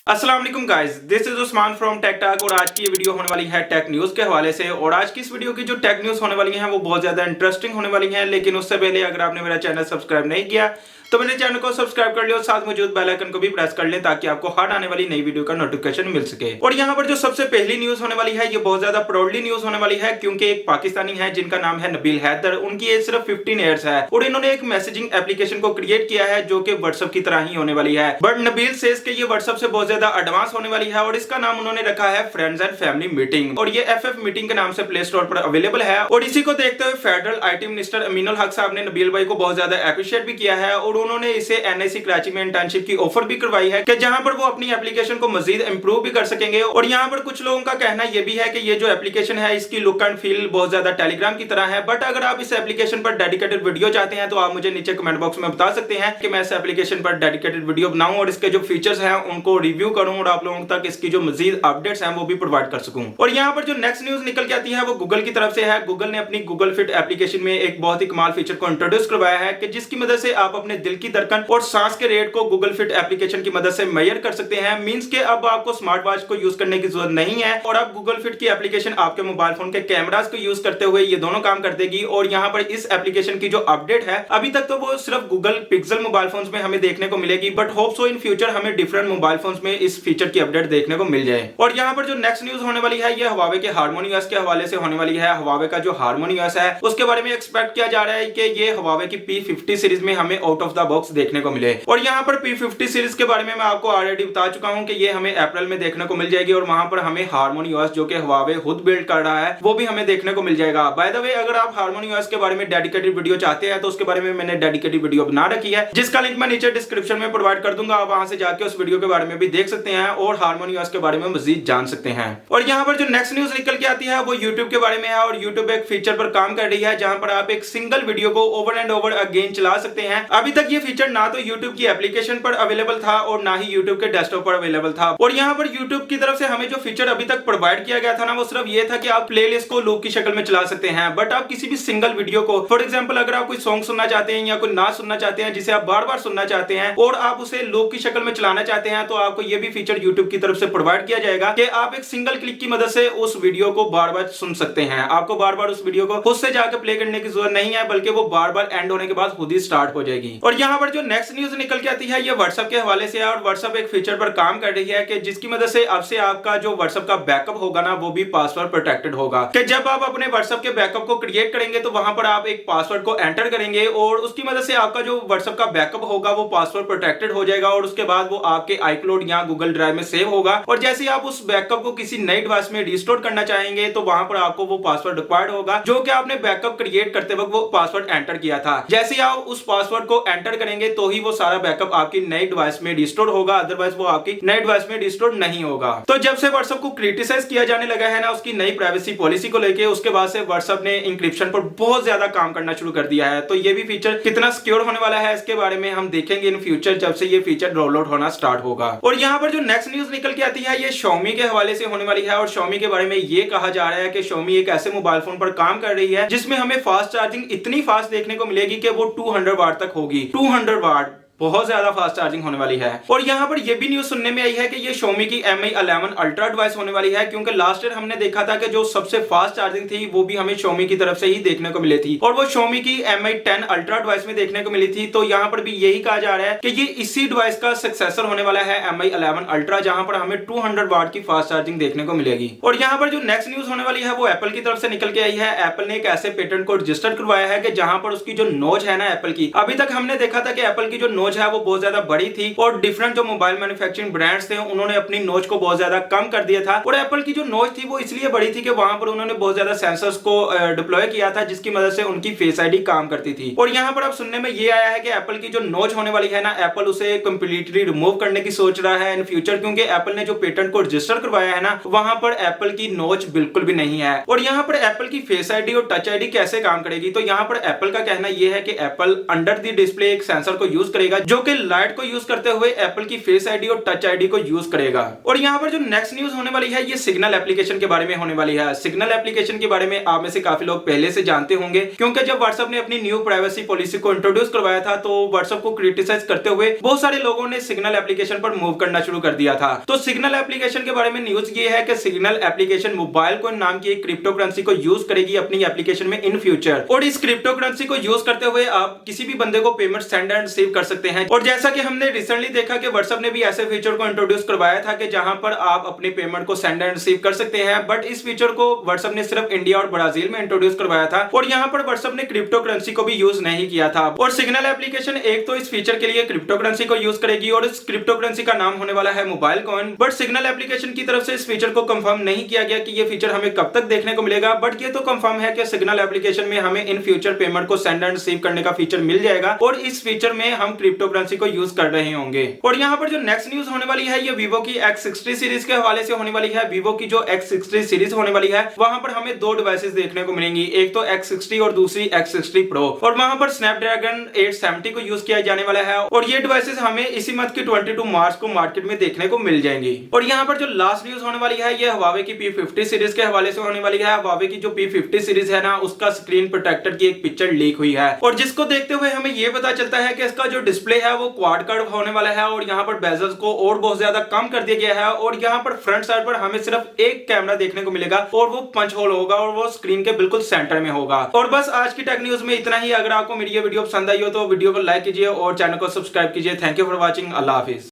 अस्सलाम वालेकुम guys, this is Usman from tech talk और आज की ये वीडियो होने वाली है टेक न्यूज के हवाले से। और आज की इस वीडियो की जो टेक न्यूज होने वाली है वो बहुत ज्यादा इंटरेस्टिंग होने वाली है। लेकिन उससे पहले अगर आपने मेरा चैनल सब्सक्राइब नहीं किया तो मेरे चैनल को सब्सक्राइब कर लियो और साथ मौजूद बेल आइकन को भी प्रेस कर लें ताकि आपको हर आने वाली नई वीडियो का नोटिफिकेशन मिल सके। और यहाँ पर जो सबसे पहली न्यूज होने वाली है ये बहुत ज्यादा प्राउडली न्यूज होने वाली है, क्योंकि एक पाकिस्तानी है जिनका नाम है नबील हैदर। उनकी एज सिर्फ 15 ईयर्स है और इन्होंने एक मैसेजिंग एप्लीकेशन को क्रिएट किया है जो कि व्हाट्सएप की तरह ही होने वाली है। बट नबील सेज के ये व्हाट्सएप से बहुत ज्यादा एडवांस होने वाली है और इसका नाम उन्होंने रखा है फ्रेंड्स एंड फैमिली मीटिंग। और ये FF मीटिंग के नाम से प्ले स्टोर पर अवेलेबल है। और इसी को देखते हुए फेडरल IT मिनिस्टर अमीनुल हक साहब ने नबील भाई को बहुत ज्यादा अप्रिशिएट भी किया है और उन्होंने इसे NIC कराची में इंटर्नशिप की ऑफर भी करवाई है कि जहां पर वो अपनी एप्लीकेशन को मजीद इंप्रूव भी कर सकेंगे। और यहाँ पर कुछ लोगों का कहना यह भी है कि ये जो एप्लीकेशन है इसकी लुक एंड फील बहुत ज्यादा टेलीग्राम की तरह है। बट अगर आप इस एप्लीकेशन पर डेडिकेटेड वीडियो चाहते हैं तो आप मुझे नीचे कमेंट बॉक्स में बता सकते हैं कि मैं इस एप्लीकेशन पर डेडिकेटेड वीडियो बनाऊं और इसके जो फीचर्स हैं उनको रिव्यू करूं और आप लोगों तक इसकी जो मजीद अपडेट्स हैं वो भी प्रोवाइड कर सकूं। और यहाँ पर जो नेक्स्ट न्यूज निकल के आती है वो गूगल की तरफ से है। गूगल ने अपनी गूगल फिट एप्लीकेशन में एक बहुत ही कमाल फीचर को इंट्रोड्यूस करवाया है कि जिसकी मदद से आप अपने दिल की धड़कन और सांस के रेट को गूगल फिट एप्लीकेशन की मदद से मेजर कर सकते हैं। मींस के अब आपको स्मार्ट वॉच को यूज करने की जरूरत नहीं है और अब गूगल फिट की एप्लीकेशन आपके मोबाइल फोन के कैमरास को यूज करते हुए ये दोनों काम कर देगी। और यहाँ पर इस एप्लीकेशन की जो अपडेट है अभी तक तो वो सिर्फ गूगल पिक्सल मोबाइल फोन्स में हमें देखने को मिलेगी, but hope so in future हमें डिफरेंट मोबाइल फोन्स में इस फीचर की अपडेट देखने को मिल जाए। और यहाँ पर जो नेक्स्ट न्यूज होने वाली है ये हवावे के हारमोनी OS के हवाले से होने वाली है। हवावे का जो हारमोनी OS है उसके बारे में एक्सपेक्ट किया जा रहा है कि ये हवावे की P50 सीरीज में हमें आउट ऑफ द बॉक्स देखने को मिले। और यहाँ पर P50 सीरीज के बारे में मैं आपको ऑलरेडी बता चुका हूं कि ये हमें अप्रैल में देखने को मिल जाएगी और वहां पर हमें हारमोनी OS जो कि हुआवे खुद बिल्ड कर रहा है वो भी हमें देखने को मिल जाएगा। बाय द वे, अगर आप हारमोनी OS के बारे में डेडिकेटेड वीडियो चाहते हैं तो उसके बारे में मैंने डेडिकेटेड वीडियो बना रखी है जिसका लिंक मैं नीचे डिस्क्रिप्शन में प्रोवाइड कर दूंगा। आप वहां से जाके उस वीडियो के बारे में भी देख सकते हैं और हारमोनी OS के बारे में मजीद जान सकते हैं। और यहाँ पर जो नेक्स्ट न्यूज निकल के आती है वो यूट्यूब के बारे में है। और यूट्यूब एक फीचर पर काम कर रही है जहां पर आप एक सिंगल वीडियो को ओवर एंड ओवर अगेन चला सकते हैं। अभी तक ये फीचर ना तो यूट्यूब की एप्लीकेशन पर अवेलेबल था और ना ही यूट्यूब के डेस्कटॉप पर अवेलेबल था। और यहाँ पर यूट्यूब की तरफ से हमें जो फीचर अभी तक प्रोवाइड किया गया था ना वो सिर्फ ये था कि आप प्लेलिस्ट को लूप की शक्ल में चला सकते हैं। बट आप किसी भी सिंगल वीडियो को, फॉर एग्जांपल अगर आप कोई सॉन्ग सुनना चाहते हैं या कोई नाच सुनना चाहते हैं जिसे आप बार बार सुनना चाहते हैं और आप उसे लूप की शक्ल में चलाना चाहते हैं तो आपको ये भी फीचर यूट्यूब की तरफ से प्रोवाइड किया जाएगा कि आप एक सिंगल क्लिक की मदद से उस वीडियो को बार बार सुन सकते हैं। आपको बार बार उस वीडियो को खुद से जाकर प्ले करने की जरूरत नहीं है बल्कि वो बार बार एंड होने के बाद खुद ही स्टार्ट हो जाएगी। और यहाँ पर जो नेक्स्ट न्यूज निकल के आती है ये व्हाट्सएप के हवाले से है। और व्हाट्सएप एक फीचर पर काम कर रही है कि जिसकी मदद से अब से आपका जो व्हाट्सएप का बैकअप होगा ना वो भी पासवर्ड प्रोटेक्टेड होगा। कि जब आप अपने व्हाट्सएप के बैकअप को क्रिएट करेंगे तो वहां पर आप एक पासवर्ड को एंटर करेंगे और उसकी मदद से आपका जो व्हाट्सएप का बैकअप होगा वो पासवर्ड प्रोटेक्टेड हो जाएगा और उसके बाद वो आपके iCloud या गूगल ड्राइव में सेव होगा। और जैसे आप उस बैकअप को किसी नई डिवाइस में रिस्टोर करना चाहेंगे तो वहां पर आपको वो पासवर्ड रिक्वायर्ड होगा जो कि आपने बैकअप क्रिएट करते वक्त वो पासवर्ड एंटर किया था। जैसे ही आप उस पासवर्ड को एंटर करेंगे तो ही वो सारा बैकअप आपकी नई डिवाइस में रिस्टोर होगा, अदरवाइज वो आपकी नई डिवाइस में रिस्टोर नहीं होगा। तो जब से व्हाट्सएप को क्रिटिसाइज किया जाने लगा है ना उसकी नई प्राइवेसी पॉलिसी को लेके, उसके बाद से व्हाट्सएप ने इंक्रिप्शन पर बहुत ज्यादा काम करना शुरू कर दिया है। तो ये भी फीचर कितना सिक्योर होने वाला है इसके बारे में हम देखेंगे इन फ्यूचर जब से ये फीचर रोल आउट होना स्टार्ट होगा। और यहाँ पर जो नेक्स्ट न्यूज निकल के आती है ये Xiaomi के हवाले से होने वाली है। और Xiaomi के बारे में ये कहा जा रहा है कि Xiaomi एक ऐसे मोबाइल फोन पर काम कर रही है जिसमें हमें फास्ट चार्जिंग इतनी फास्ट देखने को मिलेगी कि वो 200 वाट तक होगी। 200 वाट बहुत ज्यादा फास्ट चार्जिंग होने वाली है। और यहाँ पर यह भी न्यूज सुनने में आई है कि ये Xiaomi की Mi 11 अल्ट्रा डिवाइस होने वाली है, क्योंकि लास्ट ईयर हमने देखा था कि जो सबसे फास्ट चार्जिंग थी वो भी हमें Xiaomi की तरफ से ही देखने को मिली थी और वो Xiaomi की Mi 10 अल्ट्रा डिवाइस में देखने को मिली थी। तो यहाँ पर भी यही कहा जा रहा है कि ये इसी डिवाइस का सक्सेसर होने वाला है Mi 11 अल्ट्रा, जहां पर हमें 200 वाट की फास्ट चार्जिंग देखने को मिलेगी। और यहाँ पर जो नेक्स्ट न्यूज होने वाली है वो एप्पल की तरफ से निकल के आई है। एप्पल ने एक ऐसे पेटेंट को रजिस्टर करवाया है कि जहां पर उसकी जो नोच है ना एप्पल की, अभी तक हमने देखा था कि एप्पल की जो नोच है वो बहुत ज्यादा बड़ी थी और डिफरेंट जो मोबाइल मैन्युफैक्चरिंग ब्रांड्स थे उन्होंने अपनी नोच को बहुत ज्यादा कम कर दिया था। और एप्पल की जो नोच थी वो इसलिए बड़ी थी कि वहां पर उन्होंने बहुत ज्यादा सेंसर्स को डिप्लॉय किया था जिसकी मदद से उनकी फेस आईडी काम करती थी। और यहाँ पर अब सुनने में ये आया है कि एप्पल की जो नोच होने वाली है ना एप्पल उसे कंप्लीटली रिमूव करने की सोच रहा है इन फ्यूचर, क्योंकि एप्पल ने जो पेटेंट को रजिस्टर करवाया है ना वहां पर एप्पल की नोच बिल्कुल भी नहीं है। और यहाँ पर एप्पल की फेस आईडी और टच आईडी कैसे काम करेगी, तो यहाँ पर एप्पल का कहना यह है कि एप्पल अंडर द डिस्प्ले एक सेंसर को यूज करेगा जो कि लाइट को यूज करते हुए एप्पल की फेस आईडी और टच आईडी को यूज करेगा। और यहाँ पर जो नेक्स्ट न्यूज होने वाली है ये सिग्नल एप्लीकेशन के बारे में होने वाली है। सिग्नल एप्लीकेशन के बारे में आप में से काफी लोग पहले से जानते होंगे, क्योंकि जब व्हाट्सएप ने अपनी न्यू प्राइवेसी पॉलिसी को इंट्रोड्यूस करवाया था तो व्हाट्सएप को क्रिटिसाइज करते हुए बहुत सारे लोगों ने सिग्नल एप्लीकेशन पर मूव करना शुरू कर दिया था। तो सिग्नल एप्लीकेशन के बारे में न्यूज ये है कि सिग्नल एप्लीकेशन मोबाइल कॉइन नाम की एक क्रिप्टो करेंसी को यूज करेगी अपनी एप्लीकेशन में इन फ्यूचर। और इस क्रिप्टो करेंसी को यूज करते हुए आप किसी भी बंदे को पेमेंट सेंड एंड रिसीव कर सकते हैं। और जैसा कि हमने रिसेंटली देखा कि व्हाट्सएप ने भी ऐसे फीचर को इंट्रोड्यूस करवाया था कि जहां पर आप अपनी पेमेंट को सेंड एंड रिसीव कर सकते हैं, बट इस फीचर को व्हाट्सएप ने सिर्फ इंडिया और ब्राजील में इंट्रोड्यूस करवाया था और यहां पर व्हाट्सएप ने क्रिप्टो करेंसी को भी यूज नहीं किया था। और सिग्नल एप्लीकेशन एक तो इस फीचर के लिए क्रिप्टो करेंसी को यूज करेगी और इस क्रिप्टो करेंसी का नाम होने वाला है mobile coin. But signal application की तरफ से इस फीचर को कंफर्म नहीं किया गया कि ये फीचर हमें कब तक देखने को मिलेगा, बट ये तो कंफर्म है कि सिग्नल एप्लीकेशन में हमें इन फ्यूचर पेमेंट को सेंड एंड रिसीव करने का फीचर मिल जाएगा और इस फीचर में हम क्रिप्टो करेंसी को यूज कर रहे होंगे। और यहाँ पर जो नेक्स्ट न्यूज होने वाली है ये वीवो की X60 सीरीज के हवाले से होने वाली है। वीवो की जो X60 सीरीज होने वाली है वहां पर हमें दो डिवाइसेस देखने को मिलेंगी, एक तो X60 और दूसरी X60 Pro। और वहां पर स्नैपड्रैगन 870 को यूज किया जाने वाला है और ये डिवाइसेस हमें इसी मंथ की 22 मार्च को मार्केट में देखने को मिल जाएंगी। और यहाँ पर जो लास्ट न्यूज होने वाली है ये Huawei की P50 सीरीज के हवाले से होने वाली है। Huawei की जो P50 सीरीज है ना उसका स्क्रीन प्रोटेक्टर की एक पिक्चर लीक हुई है और जिसको देखते हुए हमें ये पता चलता है कि इसका जो डिस्प्ले है वो क्वाड कर्व होने वाला है और यहाँ पर बेजल्स को और बहुत ज्यादा कम कर दिया गया है और यहाँ पर फ्रंट साइड पर हमें सिर्फ एक कैमरा देखने को मिलेगा और वो पंच होल होगा और वो स्क्रीन के बिल्कुल सेंटर में होगा। और बस आज की टेक न्यूज में इतना ही। अगर आपको मेरी ये वीडियो पसंद आई हो तो वीडियो को लाइक कीजिए और चैनल को सब्सक्राइब कीजिए। Thank you for watching. Allah Hafiz.